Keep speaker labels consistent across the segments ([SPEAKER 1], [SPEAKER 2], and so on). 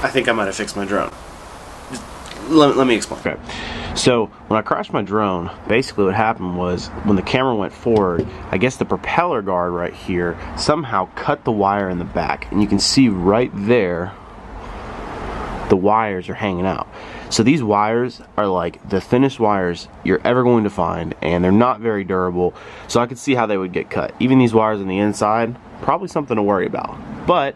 [SPEAKER 1] I think I might have fixed my drone. Let me explain. Okay. So when I crashed my drone, basically what happened was when the camera went forward, I guess the propeller guard right here somehow cut the wire in the back, and you can see right there the wires are hanging out. So these wires are like the thinnest wires you're ever going to find, and they're not very durable, so I could see how they would get cut. Even these wires on the inside, probably something to worry about. But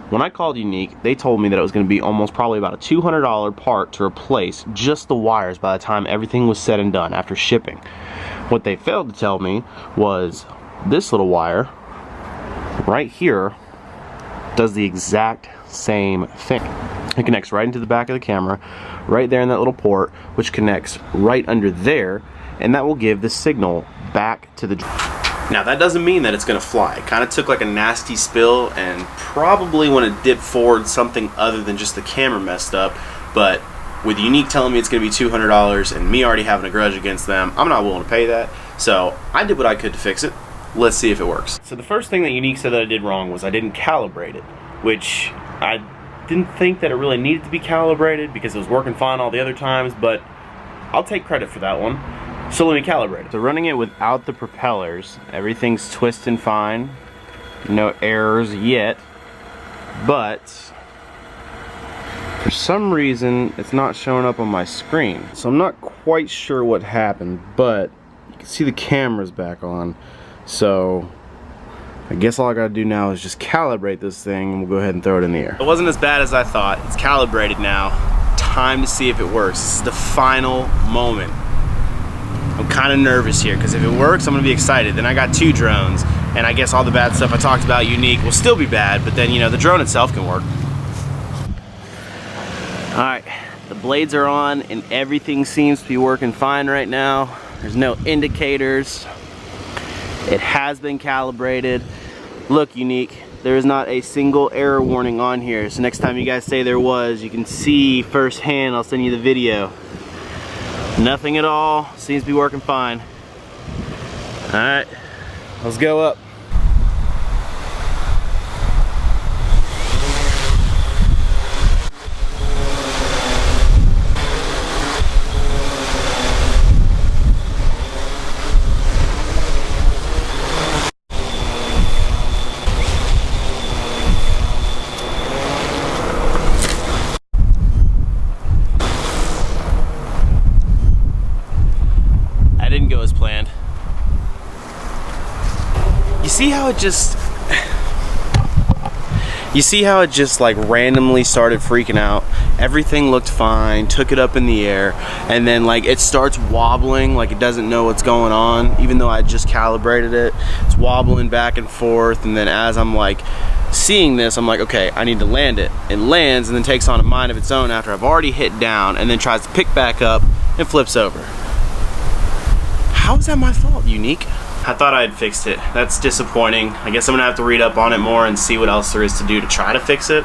[SPEAKER 1] when I called Unique, they told me that it was going to be almost probably about a $200 part to replace just the wires by the time everything was said and done after shipping. What they failed to tell me was this little wire right here does the exact same thing. It connects right into the back of the camera, right there in that little port, which connects right under there, and that will give the signal back to the drone. Now that doesn't mean that it's gonna fly. It kind of took like a nasty spill, and probably when it dipped forward, something other than just the camera messed up. But with Unique telling me it's gonna be $200 and me already having a grudge against them, I'm not willing to pay that. So I did what I could to fix it. Let's see if it works. So the first thing that Unique said that I did wrong was I didn't calibrate it, which I didn't think that it really needed to be calibrated because it was working fine all the other times, but I'll take credit for that one. So let me calibrate it. So running it without the propellers, everything's twisting fine. No errors yet, but for some reason it's not showing up on my screen. So I'm not quite sure what happened, but you can see the camera's back on. So I guess all I gotta do now is just calibrate this thing, and we'll go ahead and throw it in the air. It wasn't as bad as I thought. It's calibrated now. Time to see if it works. This is the final moment. I'm kind of nervous here, because if it works, I'm gonna be excited. Then I got 2 drones, and I guess all the bad stuff I talked about Unique will still be bad, but then, you know, the drone itself can work. All right, the blades are on, and everything seems to be working fine right now. There's no indicators. It has been calibrated. Look, Unique, there is not a single error warning on here. So next time you guys say there was, you can see firsthand. I'll send you the video. Nothing at all. Seems to be working fine. All right, let's go up. As planned. You see how it just like randomly started freaking out? Everything looked fine, took it up in the air, and then like it starts wobbling like it doesn't know what's going on, even though I just calibrated it. It's wobbling back and forth, and then as I'm like seeing this, I'm like, okay, I need to land it. It lands and then takes on a mind of its own after I've already hit down, and then tries to pick back up and flips over. How is that my fault, Unique? I thought I had fixed it. That's disappointing. I guess I'm gonna have to read up on it more and see what else there is to do to try to fix it.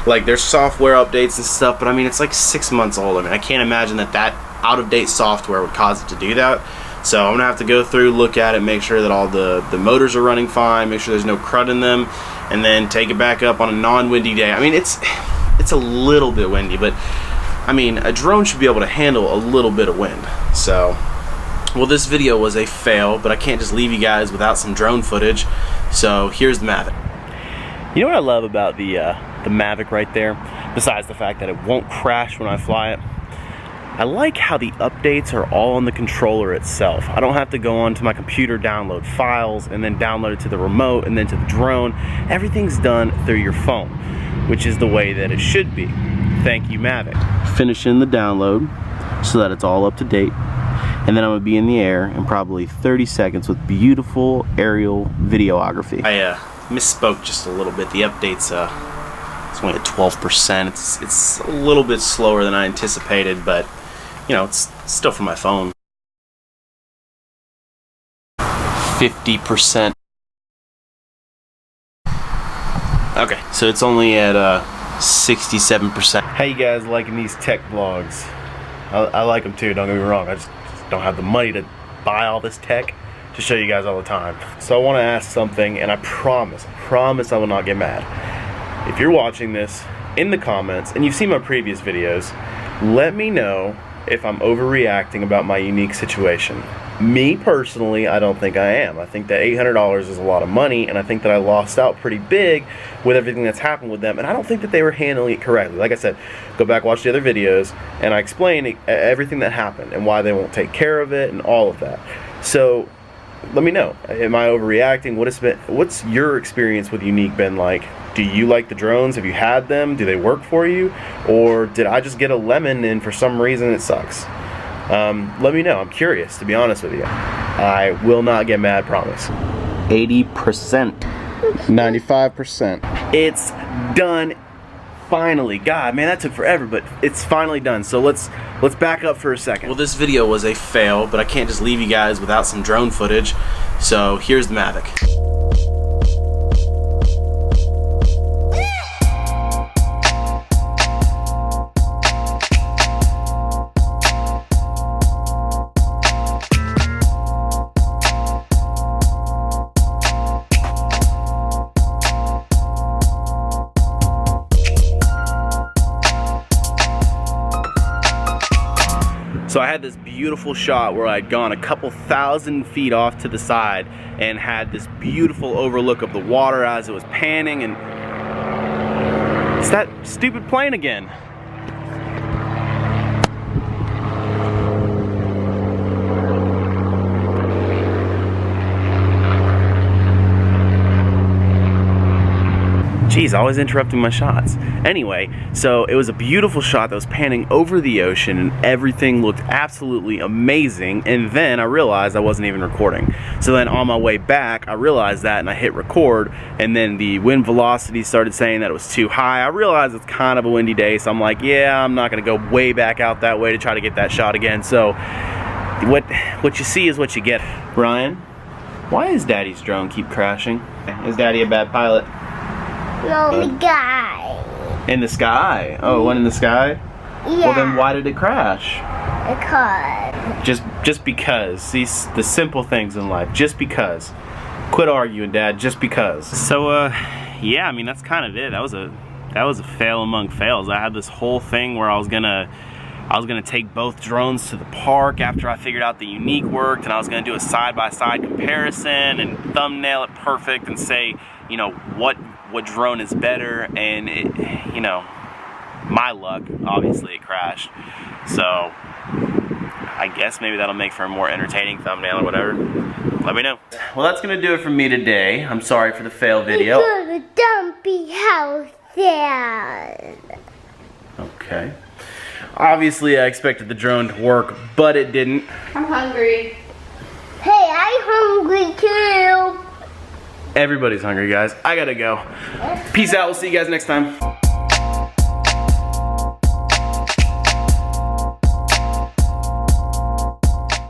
[SPEAKER 1] Like, there's software updates and stuff, but I mean, it's like 6 months old. I mean, I can't imagine that out-of-date software would cause it to do that. So I'm gonna have to go through, look at it, make sure that all the motors are running fine, make sure there's no crud in them, and then take it back up on a non-windy day. I mean, it's a little bit windy, but I mean, a drone should be able to handle a little bit of wind. So, well, this video was a fail, but I can't just leave you guys without some drone footage. So here's the Mavic. You know what I love about the Mavic right there, besides the fact that it won't crash when I fly it? I like how the updates are all on the controller itself. I don't have to go onto my computer, download files, and then download it to the remote, and then to the drone. Everything's done through your phone, which is the way that it should be. Thank you, Mavic. Finishing the download so that it's all up to date. And then I'm gonna be in the air in probably 30 seconds with beautiful aerial videography. I misspoke just a little bit. The update's it's only at 12%. It's a little bit slower than I anticipated, but you know, it's still from my phone. 50%. Okay, so it's only at 67%. How you guys liking these tech vlogs? I like them too, don't get me wrong. I just don't have the money to buy all this tech to show you guys all the time. So I want to ask something, and I promise I will not get mad. If you're watching this in the comments, and you've seen my previous videos, let me know if I'm overreacting about my unique situation. Me personally, I don't think I am. I think that $800 is a lot of money, and I think that I lost out pretty big with everything that's happened with them, and I don't think that they were handling it correctly. Like I said, go back, watch the other videos, and I explain everything that happened and why they won't take care of it and all of that. So let me know. Am I overreacting? What's your experience with Yuneec been like? Do you like the drones? Have you had them? Do they work for you? Or did I just get a lemon and for some reason it sucks? Let me know. I'm curious, to be honest with you. I will not get mad, promise. 80%. 95%. It's done. Finally. God, man, that took forever, but it's finally done. So let's back up for a second. Well, this video was a fail, but I can't just leave you guys without some drone footage. So here's the Mavic. So I had this beautiful shot where I'd gone a couple thousand feet off to the side and had this beautiful overlook of the water as it was panning, and it's that stupid plane again. Jeez, always interrupting my shots. Anyway, so it was a beautiful shot that was panning over the ocean and everything looked absolutely amazing, and then I realized I wasn't even recording. So then on my way back, I realized that and I hit record, and then the wind velocity started saying that it was too high. I realized it's kind of a windy day, so I'm like, yeah, I'm not gonna go way back out that way to try to get that shot again. So what you see is what you get. Ryan, why does Daddy's drone keep crashing? Is Daddy a bad pilot?
[SPEAKER 2] No, the guy.
[SPEAKER 1] In the sky? Oh, it went in the sky?
[SPEAKER 2] Yeah.
[SPEAKER 1] Well, then why did it crash?
[SPEAKER 2] Because.
[SPEAKER 1] Just because. These the simple things in life. Just because. Quit arguing, Dad. Just because. So, yeah. I mean, that's kind of it. That was a fail among fails. I had this whole thing where I was gonna take both drones to the park after I figured out the Yuneec worked, and I was gonna do a side-by-side comparison and thumbnail it perfect and say, you know, what drone is better, and it, you know, my luck, obviously it crashed. So I guess maybe that'll make for a more entertaining thumbnail or whatever. Let me know. Well, that's gonna do it for me today. I'm sorry for the fail video.
[SPEAKER 2] Go to the dumpy house there.
[SPEAKER 1] Okay. Obviously I expected the drone to work, but it didn't.
[SPEAKER 3] I'm hungry.
[SPEAKER 2] Hey, I'm hungry too.
[SPEAKER 1] Everybody's hungry, guys. I gotta go. Peace out. We'll see you guys next time.